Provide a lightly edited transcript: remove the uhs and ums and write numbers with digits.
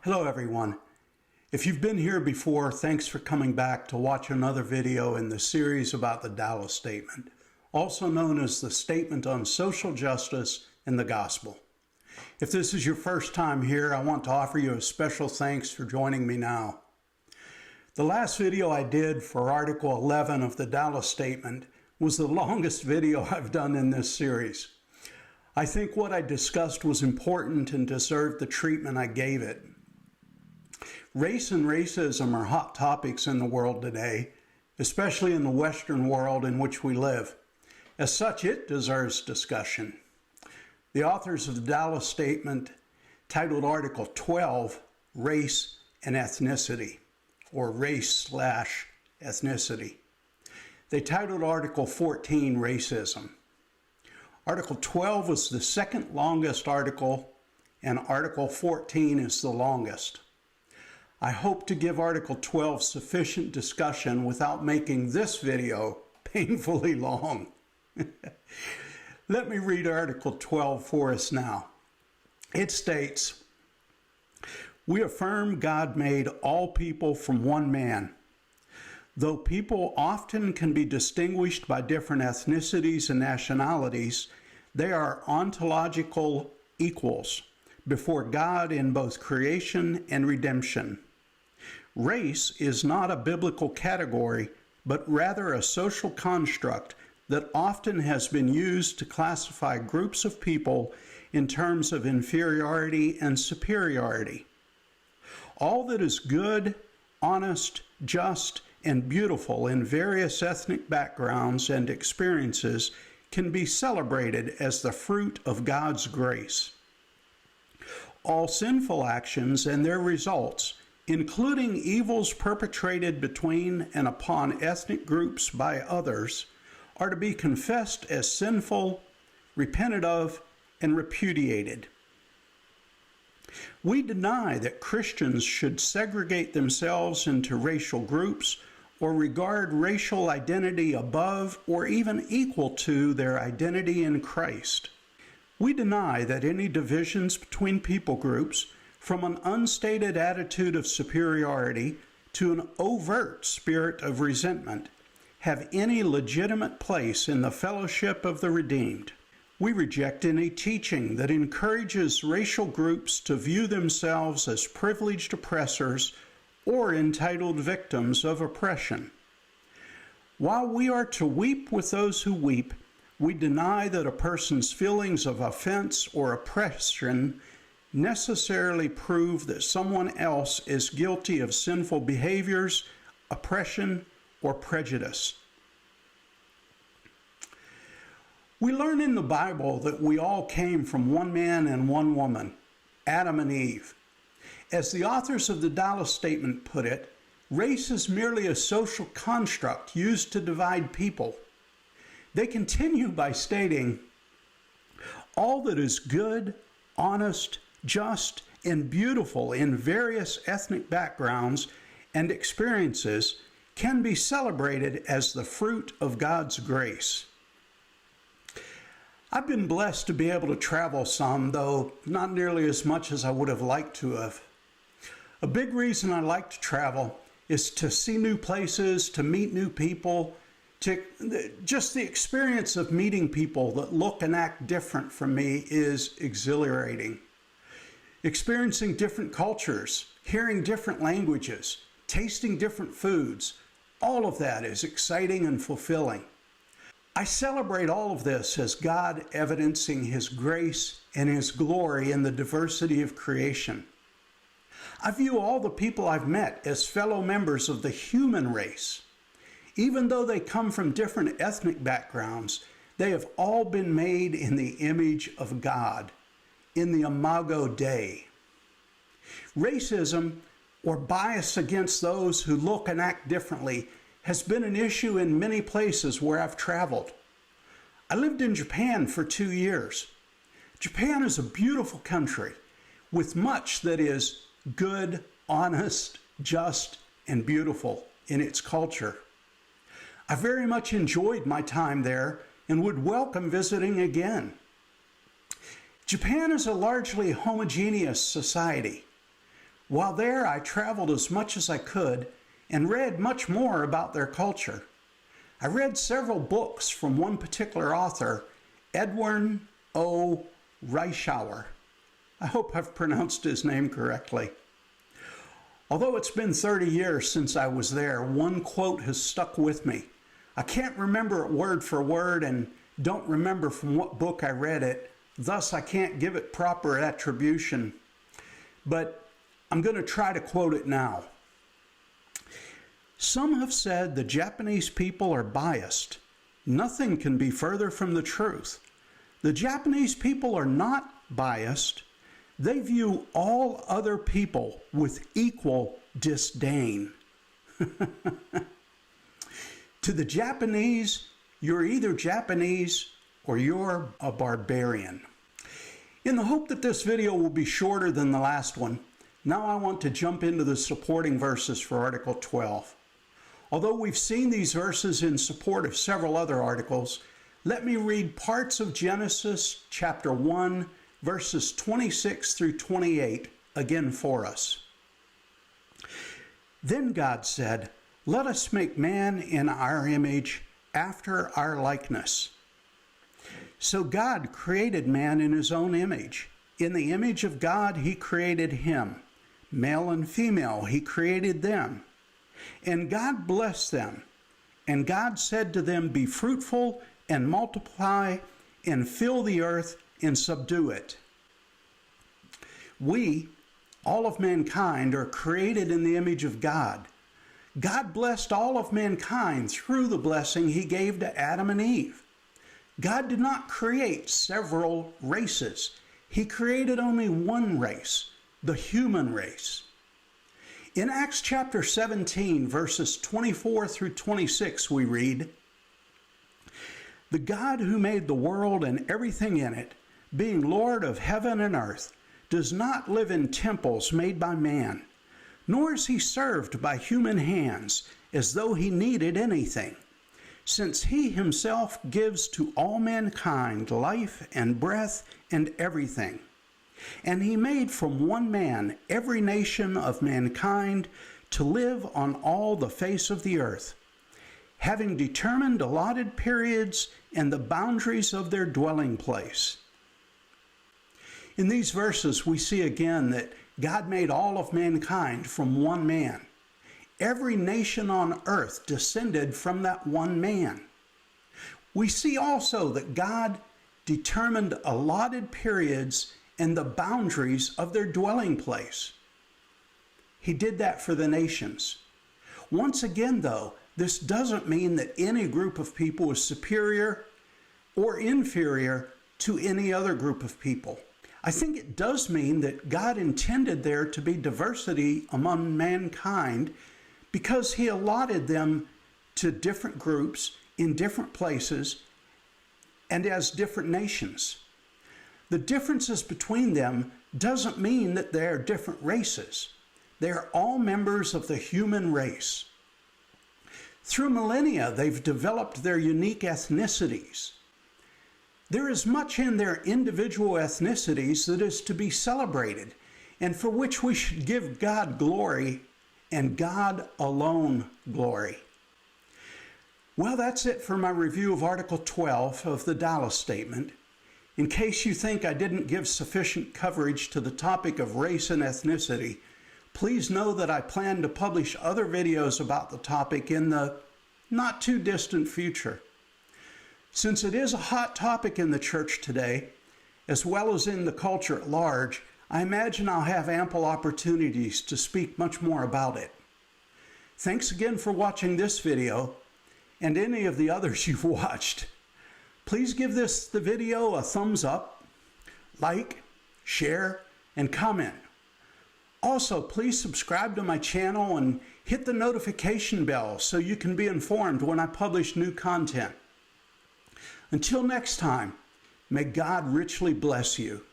Hello everyone. If you've been here before, thanks for coming back to watch another video in the series about the Dallas Statement, also known as the Statement on Social Justice and the Gospel. If this is your first time here, I want to offer you a special thanks for joining me now. The last video I did for Article 11 of the Dallas Statement was the longest video I've done in this series. I think what I discussed was important and deserved the treatment I gave it. Race and racism are hot topics in the world today, especially in the Western world in which we live. As such, it deserves discussion. The authors of the Dallas Statement titled Article 12, Race and Ethnicity, or Race/Ethnicity. They titled Article 14, Racism. Article 12 was the second longest article, and Article 14 is the longest. I hope to give Article 12 sufficient discussion without making this video painfully long. Let me read Article 12 for us now. It states, "We affirm God made all people from one man. Though people often can be distinguished by different ethnicities and nationalities, they are ontological equals before God in both creation and redemption. Race is not a biblical category, but rather a social construct that often has been used to classify groups of people in terms of inferiority and superiority. All that is good, honest, just, and beautiful in various ethnic backgrounds and experiences can be celebrated as the fruit of God's grace. All sinful actions and their results, including evils perpetrated between and upon ethnic groups by others, are to be confessed as sinful, repented of, and repudiated. We deny that Christians should segregate themselves into racial groups or regard racial identity above or even equal to their identity in Christ. We deny that any divisions between people groups, from an unstated attitude of superiority to an overt spirit of resentment, have any legitimate place in the fellowship of the redeemed. We reject any teaching that encourages racial groups to view themselves as privileged oppressors or entitled victims of oppression. While we are to weep with those who weep, we deny that a person's feelings of offense or oppression necessarily prove that someone else is guilty of sinful behaviors, oppression, or prejudice. We learn in the Bible that we all came from one man and one woman, Adam and Eve. As the authors of the Dallas Statement put it, race is merely a social construct used to divide people. They continue by stating, all that is good, honest, just, and beautiful in various ethnic backgrounds and experiences can be celebrated as the fruit of God's grace. I've been blessed to be able to travel some, though not nearly as much as I would have liked to have. A big reason I like to travel is to see new places, to meet new people, just the experience of meeting people that look and act different from me is exhilarating. Experiencing different cultures, hearing different languages, tasting different foods, all of that is exciting and fulfilling. I celebrate all of this as God evidencing His grace and His glory in the diversity of creation. I view all the people I've met as fellow members of the human race. Even though they come from different ethnic backgrounds, they have all been made in the image of God, in the Imago Dei. Racism, or bias against those who look and act differently, has been an issue in many places where I've traveled. I lived in Japan for 2 years. Japan is a beautiful country with much that is good, honest, just, and beautiful in its culture. I very much enjoyed my time there and would welcome visiting again. Japan is a largely homogeneous society. While there, I traveled as much as I could and read much more about their culture. I read several books from one particular author, Edwin O. Reischauer. I hope I've pronounced his name correctly. Although it's been 30 years since I was there, one quote has stuck with me. I can't remember it word for word and don't remember from what book I read it, thus I can't give it proper attribution. But I'm going to try to quote it now. Some have said the Japanese people are biased. Nothing can be further from the truth. The Japanese people are not biased. They view all other people with equal disdain. To the Japanese, you're either Japanese or you're a barbarian. In the hope that this video will be shorter than the last one, now I want to jump into the supporting verses for Article 12. Although we've seen these verses in support of several other articles, let me read parts of Genesis chapter 1, verses 26 through 28 again for us. Then God said, "Let us make man in our image, after our likeness." So God created man in his own image. In the image of God, he created him. Male and female, he created them. And God blessed them. And God said to them, "Be fruitful and multiply and fill the earth and subdue it." We, all of mankind, are created in the image of God. God blessed all of mankind through the blessing he gave to Adam and Eve. God did not create several races. He created only one race, the human race. In Acts chapter 17, verses 24 through 26, we read, "The God who made the world and everything in it, being Lord of heaven and earth, does not live in temples made by man, nor is he served by human hands as though he needed anything, since he himself gives to all mankind life and breath and everything. And he made from one man every nation of mankind to live on all the face of the earth, having determined allotted periods and the boundaries of their dwelling place." In these verses, we see again that God made all of mankind from one man. Every nation on earth descended from that one man. We see also that God determined allotted periods and the boundaries of their dwelling place. He did that for the nations. Once again, though, this doesn't mean that any group of people is superior or inferior to any other group of people. I think it does mean that God intended there to be diversity among mankind because he allotted them to different groups in different places and as different nations. The differences between them doesn't mean that they are different races. They are all members of the human race. Through millennia, they've developed their unique ethnicities. There is much in their individual ethnicities that is to be celebrated and for which we should give God glory and God alone glory. Well, that's it for my review of Article 12 of the Dallas Statement. In case you think I didn't give sufficient coverage to the topic of race and ethnicity, please know that I plan to publish other videos about the topic in the not too distant future. Since it is a hot topic in the church today, as well as in the culture at large, I imagine I'll have ample opportunities to speak much more about it. Thanks again for watching this video and any of the others you've watched. Please give the video a thumbs up, like, share, and comment. Also, please subscribe to my channel and hit the notification bell so you can be informed when I publish new content. Until next time, may God richly bless you.